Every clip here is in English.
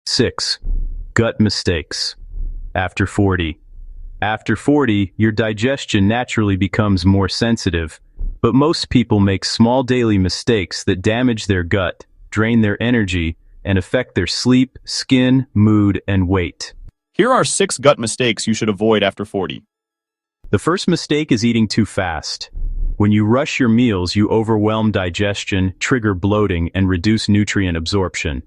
6. Gut mistakes. After 40. After 40, your digestion naturally becomes more sensitive, but most people make small daily mistakes that damage their gut, drain their energy, and affect their sleep, skin, mood, and weight. Here are 6 gut mistakes you should avoid after 40. The first mistake is eating too fast. When you rush your meals, you overwhelm digestion, trigger bloating, and reduce nutrient absorption.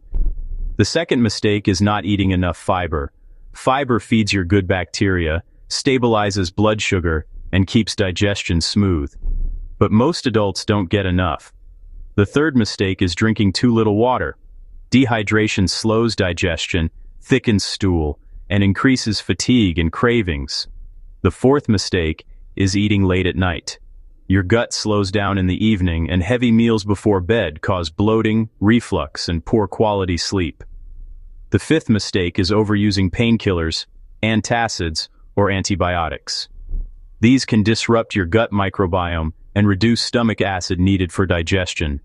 The second mistake is not eating enough fiber. Fiber feeds your good bacteria, stabilizes blood sugar, and keeps digestion smooth. But most adults don't get enough. The third mistake is drinking too little water. Dehydration slows digestion, thickens stool, and increases fatigue and cravings. The fourth mistake is eating late at night. Your gut slows down in the evening, and heavy meals before bed cause bloating, reflux, and poor quality sleep. The fifth mistake is overusing painkillers, antacids, or antibiotics. These can disrupt your gut microbiome and reduce stomach acid needed for digestion.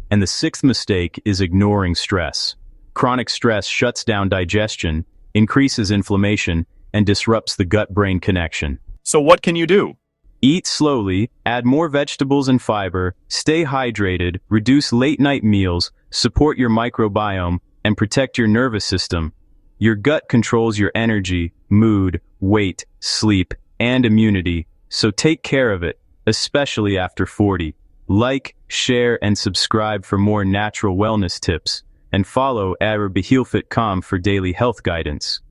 And the sixth mistake is ignoring stress. Chronic stress shuts down digestion, increases inflammation, and disrupts the gut-brain connection. So what can you do? Eat slowly, add more vegetables and fiber, stay hydrated, reduce late-night meals, support your microbiome, and protect your nervous system. Your gut controls your energy, mood, weight, sleep, and immunity, so take care of it, especially after 40. Like, share, and subscribe for more natural wellness tips, and follow @Behealfit.com for daily health guidance.